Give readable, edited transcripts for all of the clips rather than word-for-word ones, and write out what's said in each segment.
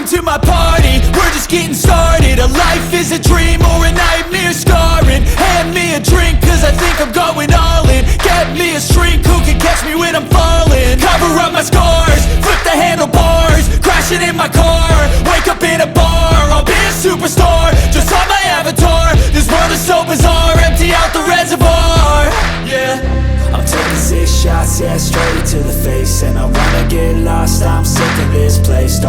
to my party, we're just getting started. A life is a dream or a nightmare scarring. Hand me a drink cause I think I'm going all in. Get me a shrink who can catch me when I'm falling. Cover up my scars, flip the handlebars, crashing in my car, wake up in a bar. I'll be a superstar, just on my avatar. This world is so bizarre, empty out the reservoir. Yeah, I'm taking 6 shots, yeah, straight to the face. And I wanna get lost, I'm sick of this place.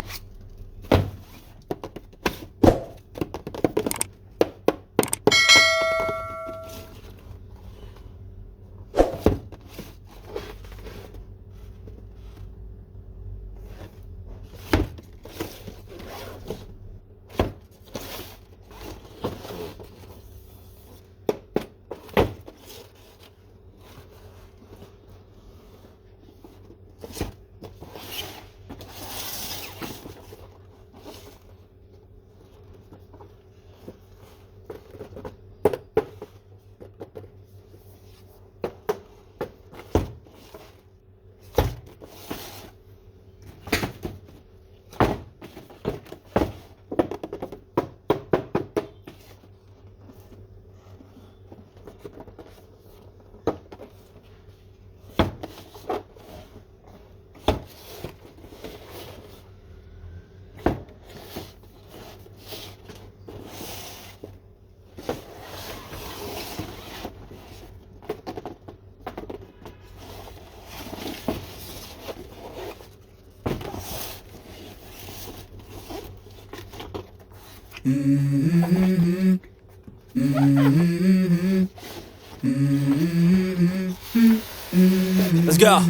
Let's go.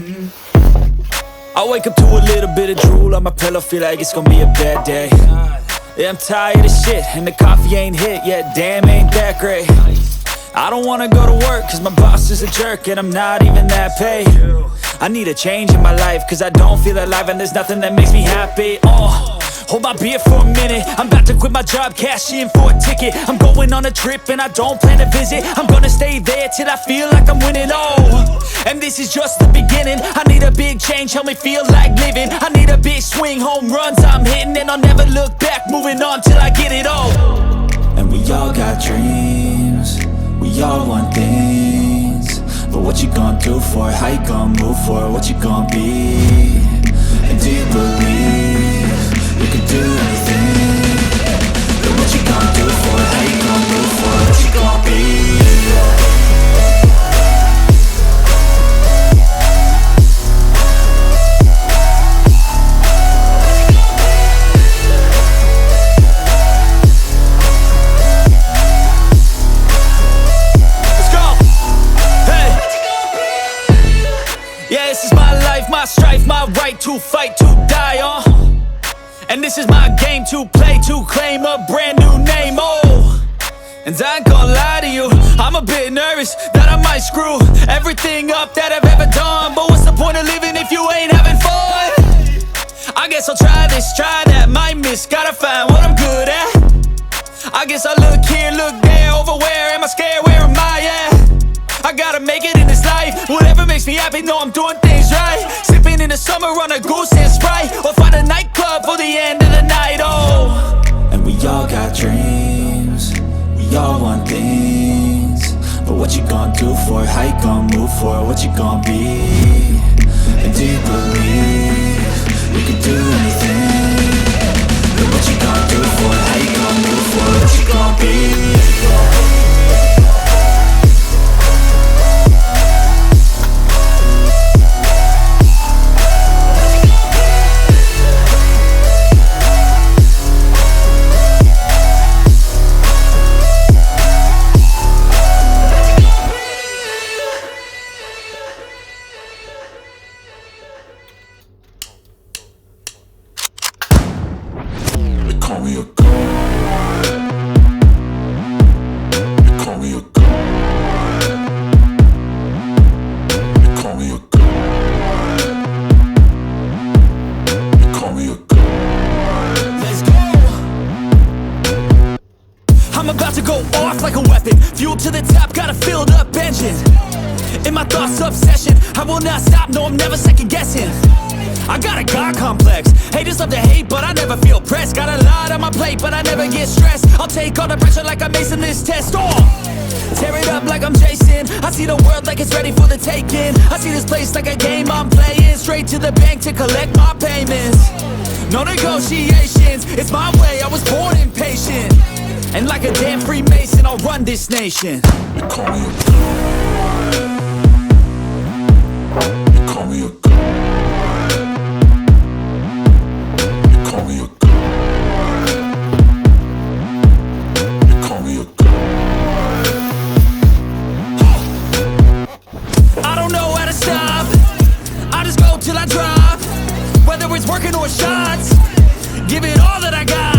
I wake up to a little bit of drool on my pillow, feel like it's gonna be a bad day. Yeah, I'm tired of shit, and the coffee ain't hit yet, damn, ain't that great. I don't wanna go to work, cause my boss is a jerk, and I'm not even that paid. I need a change in my life, cause I don't feel alive, and there's nothing that makes me happy. Hold my beer for a minute, I'm about to quit my job, cash in for a ticket. I'm going on a trip and I don't plan to visit. I'm gonna stay there till I feel like I'm winning, and this is just the beginning. I need a big change, help me feel like living. I need a big swing, home runs I'm hitting. And I'll never look back, moving on till I get it all. And we all got dreams, we all want things. But what you gonna do for it, how you gonna move for it, what you gonna be? And do you believe you can do anything? But what you gonna do for it, how you gonna move for it, what you gonna be? Let's go! Hey! Yeah, this is my life, my strife, my right to fight, to die, and this is my game to play, to claim a brand new name, and I ain't gonna lie to you, I'm a bit nervous that I might screw everything up that I've ever done. But what's the point of living if you ain't having fun? I guess I'll try this, try that, might miss, gotta find what I'm good at. I guess I look here, look there, over where am I scared, where am I at? I gotta make it in this life, whatever makes me happy, know I'm doing things right. Sipping in the summer on a goose and Sprite, or find a nightclub for the end of the night, And we all got dreams, we all want things. But what you gonna do for it, how you gonna move for it, what you gonna be? And do you believe you can do anything? But what you gonna do for it, how you gonna move for it, what you gonna be? Fuel to the top, got a filled up engine. In my thoughts, obsession, I will not stop, no, I'm never second guessing. I got a God complex. Haters love to hate, but I never feel pressed. Got a lot on my plate, but I never get stressed. I'll take all the pressure like I'm acing this test. Tear it up like I'm Jason. I see the world like it's ready for the taking. I see this place like a game I'm playing. Straight to the bank to collect my payments. No negotiations, it's my way, I was born impatient. And like a damn Freemason, I'll run this nation. You call me a god. You call me a god. You call me a god. You call me a god. I don't know how to stop, I just go till I drop. Whether it's working or shots, give it all that I got.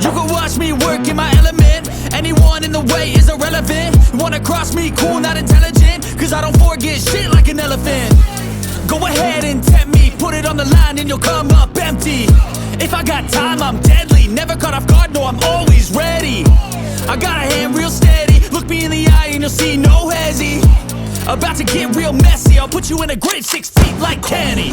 You can watch me work in my element. Anyone in the way is irrelevant. You wanna cross me, cool, not intelligent, cause I don't forget shit like an elephant. Go ahead and tempt me, put it on the line and you'll come up empty. If I got time, I'm deadly. Never caught off guard, no, I'm always ready. I got a hand real steady. Look me in the eye and you'll see no hezzy. About to get real messy. I'll put you in a grave 6 feet like Kenny.